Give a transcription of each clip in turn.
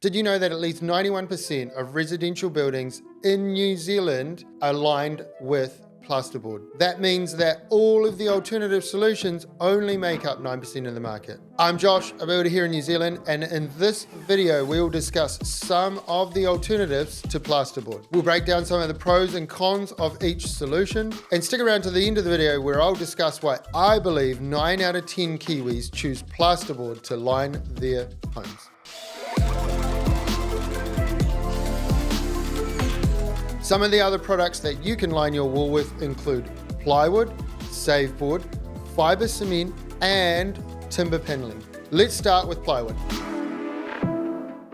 Did you know that at least 91% of residential buildings in New Zealand are lined with plasterboard? That means that all of the alternative solutions only make up 9% of the market. I'm Josh, a builder here in New Zealand, and in this video we will discuss some of the alternatives to plasterboard. We'll break down some of the pros and cons of each solution, and stick around to the end of the video where I'll discuss why I believe 9 out of 10 Kiwis choose plasterboard to line their homes. Some of the other products that you can line your wall with include plywood, saveboard, fiber cement, and timber paneling. Let's start with plywood.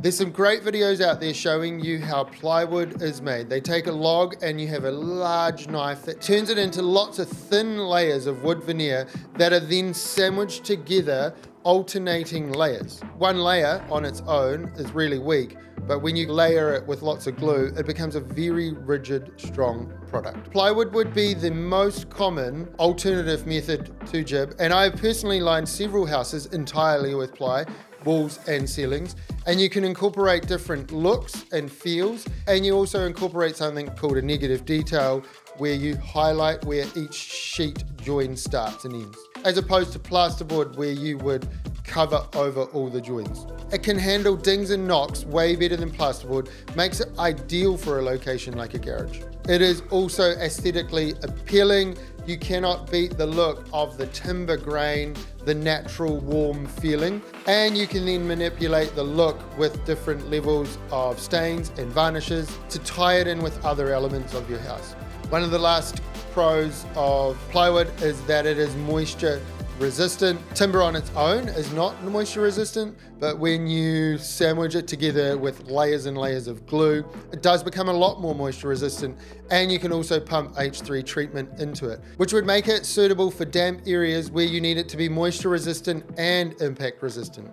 There's some great videos out there showing you how plywood is made. They take a log and you have a large knife that turns it into lots of thin layers of wood veneer that are then sandwiched together, alternating layers. One layer on its own is really weak, but when you layer it with lots of glue, it becomes a very rigid, strong product. Plywood would be the most common alternative method to gyp, and I've personally lined several houses entirely with ply, walls and ceilings, and you can incorporate different looks and feels, and you also incorporate something called a negative detail, where you highlight where each sheet join starts and ends, as opposed to plasterboard where you would cover over all the joins. It can handle dings and knocks way better than plasterboard, makes it ideal for a location like a garage. It is also aesthetically appealing. You cannot beat the look of the timber grain, the natural warm feeling, and you can then manipulate the look with different levels of stains and varnishes to tie it in with other elements of your house. One of the last pros of plywood is that it is moisture resistant. Timber on its own is not moisture resistant, but when you sandwich it together with layers and layers of glue, it does become a lot more moisture resistant, and you can also pump H3 treatment into it, which would make it suitable for damp areas where you need it to be moisture resistant and impact resistant.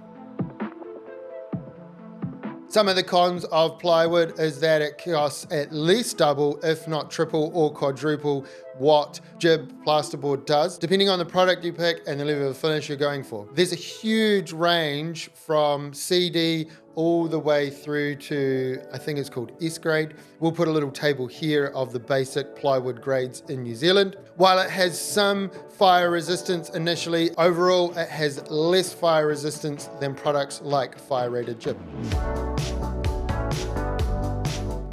Some of the cons of plywood is that it costs at least double, if not triple or quadruple, what gyp plasterboard does, depending on the product you pick and the level of finish you're going for. There's a huge range from CD all the way through to, I think it's called S grade. We'll put a little table here of the basic plywood grades in New Zealand. While it has some fire resistance initially, overall it has less fire resistance than products like fire-rated gyp.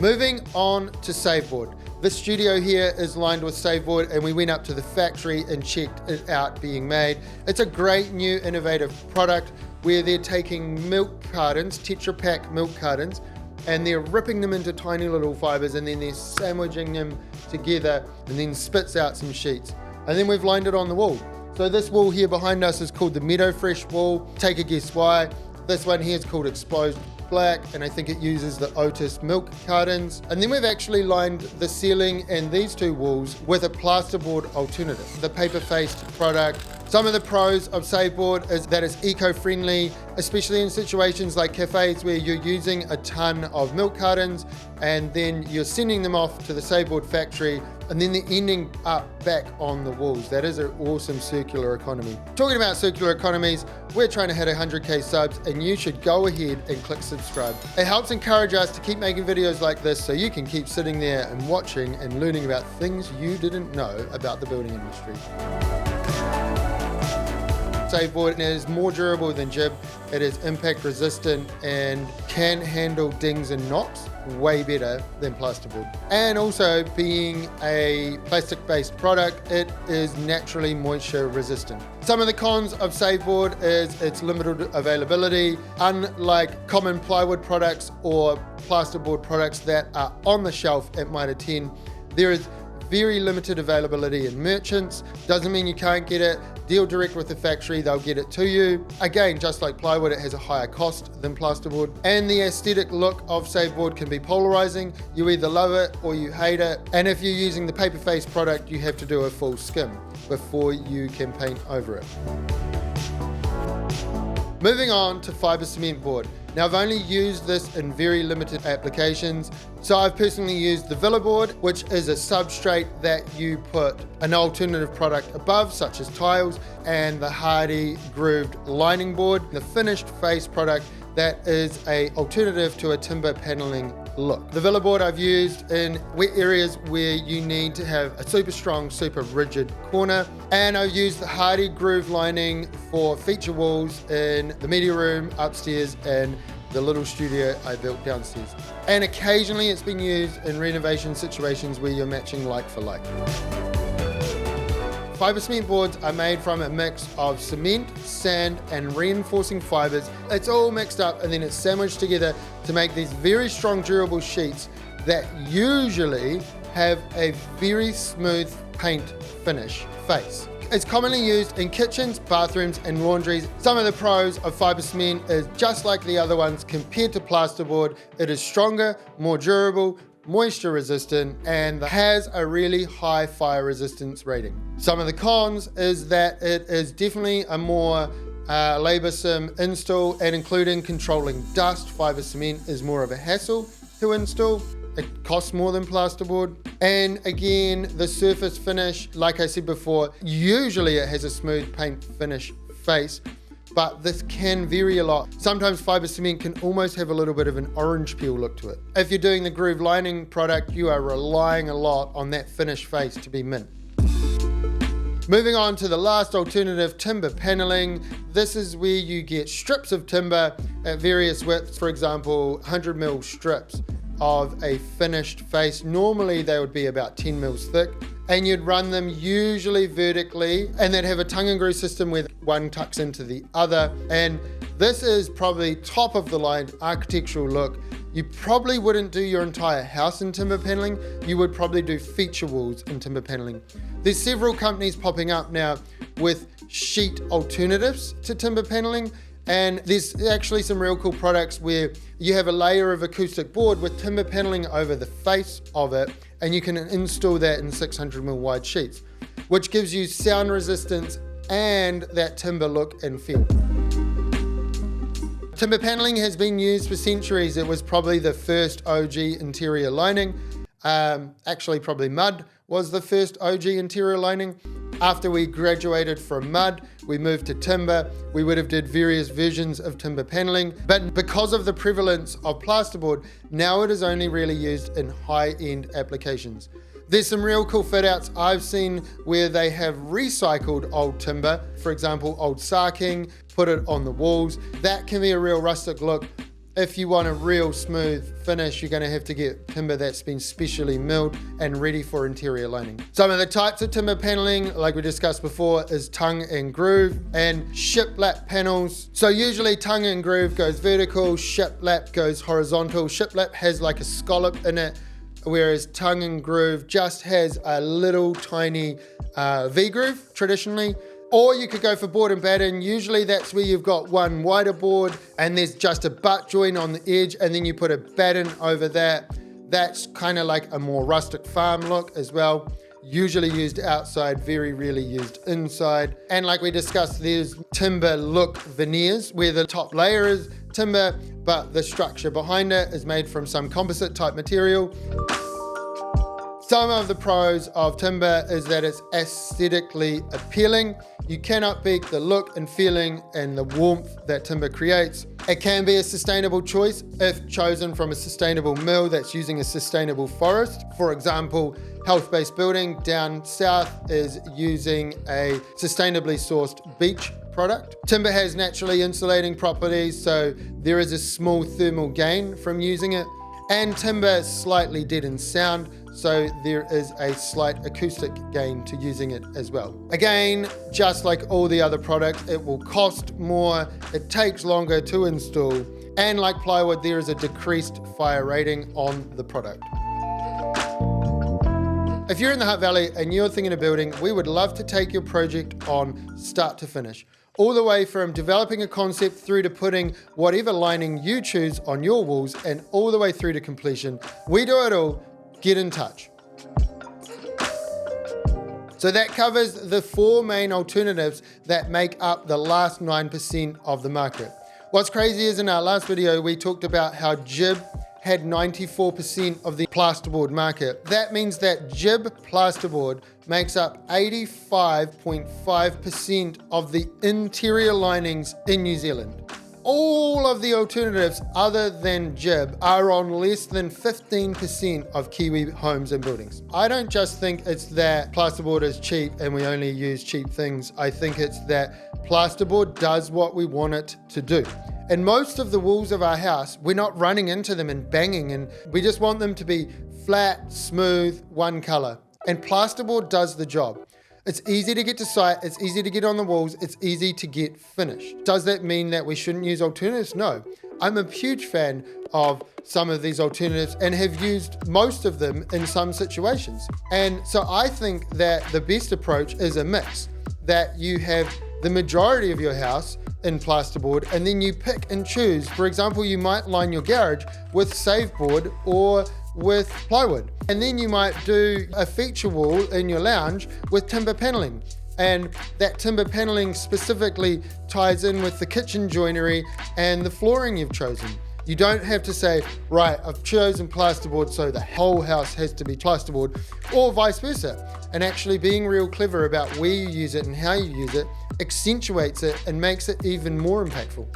Moving on to saveboard. This studio here is lined with saveboard, and we went up to the factory and checked it out being made. It's a great new innovative product where they're taking milk cartons, Tetra Pak milk cartons, and they're ripping them into tiny little fibers, and then they're sandwiching them together and then spits out some sheets. And then we've lined it on the wall. So this wall here behind us is called the Meadow Fresh wall. Take a guess why. This one here is called Exposed Black, and I think it uses the Otis milk cartons. And then we've actually lined the ceiling and these two walls with a plasterboard alternative, the paper-faced product. Some of the pros of saveboard is that it's eco-friendly, especially in situations like cafes where you're using a ton of milk cartons and then you're sending them off to the saveboard factory and then they're ending up back on the walls. That is an awesome circular economy. Talking about circular economies, we're trying to hit 100k subs, and you should go ahead and click subscribe. It helps encourage us to keep making videos like this so you can keep sitting there and watching and learning about things you didn't know about the building industry. Saveboard is more durable than gyp. It is impact resistant and can handle dings and knocks way better than plasterboard. And also, being a plastic-based product, it is naturally moisture resistant. Some of the cons of saveboard is its limited availability. Unlike common plywood products or plasterboard products that are on the shelf at Mitre 10, there is very limited availability in merchants. Doesn't mean you can't get it. Deal direct with the factory, they'll get it to you. Again, just like plywood, it has a higher cost than plasterboard. And the aesthetic look of saveboard can be polarizing. You either love it or you hate it. And if you're using the paper-faced product, you have to do a full skim before you can paint over it. Moving on to fiber cement board. Now I've only used this in very limited applications. So I've personally used the Villa board, which is a substrate that you put an alternative product above, such as tiles, and the hardy grooved lining board, the finished face product that is an alternative to a timber paneling look. The Villa board I've used in wet areas where you need to have a super strong, super rigid corner. And I've used the hardy groove lining for feature walls in the media room upstairs and the little studio I built downstairs. And occasionally it's been used in renovation situations where you're matching like for like. Fiber cement boards are made from a mix of cement, sand, and reinforcing fibers. It's all mixed up and then it's sandwiched together to make these very strong, durable sheets that usually have a very smooth paint finish face. It's commonly used in kitchens, bathrooms, and laundries. Some of the pros of fiber cement is just like the other ones compared to plasterboard, it is stronger, more durable, moisture resistant, and has a really high fire resistance rating. Some of the cons is that it is definitely a more laborsome install, and including controlling dust. Fiber cement is more of a hassle to install. It costs more than plasterboard. And again, the surface finish, like I said before, usually it has a smooth paint finish face, but this can vary a lot. Sometimes fiber cement can almost have a little bit of an orange peel look to it. If you're doing the groove lining product, you are relying a lot on that finish face to be mint. Moving on to the last alternative, timber paneling. This is where you get strips of timber at various widths, for example, 100 mil strips of a finished face. Normally they would be about 10 mils thick, and you'd run them usually vertically, and they'd have a tongue and groove system where one tucks into the other. And this is probably top of the line architectural look. You probably wouldn't do your entire house in timber paneling. You would probably do feature walls in timber paneling. There's several companies popping up now with sheet alternatives to timber paneling. And there's actually some real cool products where you have a layer of acoustic board with timber paneling over the face of it, and you can install that in 600 mil wide sheets, which gives you sound resistance and that timber look and feel. Timber paneling has been used for centuries. It was probably the first OG interior lining. Actually, probably mud was the first OG interior lining. After we graduated from mud, we moved to timber. We would have did various versions of timber paneling, but because of the prevalence of plasterboard, now it is only really used in high-end applications. There's some real cool fit outs I've seen where they have recycled old timber, for example, old sarking, put it on the walls. That can be a real rustic look. If you want a real smooth finish, you're gonna have to get timber that's been specially milled and ready for interior lining. Some of the types of timber paneling, like we discussed before, is tongue and groove and shiplap panels. So usually tongue and groove goes vertical, shiplap goes horizontal. Shiplap has like a scallop in it, whereas tongue and groove just has a little tiny V-groove traditionally. Or you could go for board and batten. Usually that's where you've got one wider board and there's just a butt joint on the edge, and then you put a batten over that. That's kind of like a more rustic farm look as well. Usually used outside, very rarely used inside. And like we discussed, there's timber look veneers where the top layer is timber, but the structure behind it is made from some composite type material. Some of the pros of timber is that it's aesthetically appealing. You cannot beat the look and feeling and the warmth that timber creates. It can be a sustainable choice if chosen from a sustainable mill that's using a sustainable forest. For example, Health-Based Building down south is using a sustainably sourced beech product. Timber has naturally insulating properties, so there is a small thermal gain from using it. And timber is slightly dead in sound, so there is a slight acoustic gain to using it as well. Again, just like all the other products, it will cost more, it takes longer to install, and like plywood, there is a decreased fire rating on the product. If you're in the Hutt Valley and you're thinking of building, we would love to take your project on start to finish. All the way from developing a concept through to putting whatever lining you choose on your walls, and all the way through to completion. We do it all. Get in touch. So that covers the 4 main alternatives that make up the last 9% of the market. What's crazy is in our last video, we talked about how gyp had 94% of the plasterboard market. That means that gyp plasterboard makes up 85.5% of the interior linings in New Zealand. All of the alternatives other than gyp are on less than 15% of Kiwi homes and buildings. I don't just think it's that plasterboard is cheap and we only use cheap things. I think it's that plasterboard does what we want it to do. And most of the walls of our house, we're not running into them and banging, and we just want them to be flat, smooth, one color. And plasterboard does the job. It's easy to get to site, it's easy to get on the walls, it's easy to get finished. Does that mean that we shouldn't use alternatives? No. I'm a huge fan of some of these alternatives and have used most of them in some situations. And so I think that the best approach is a mix, that you have the majority of your house in plasterboard and then you pick and choose. For example, you might line your garage with saveboard or with plywood. And then you might do a feature wall in your lounge with timber paneling. And that timber paneling specifically ties in with the kitchen joinery and the flooring you've chosen. You don't have to say, right, I've chosen plasterboard, so the whole house has to be plasterboard, or vice versa. And actually being real clever about where you use it and how you use it accentuates it and makes it even more impactful.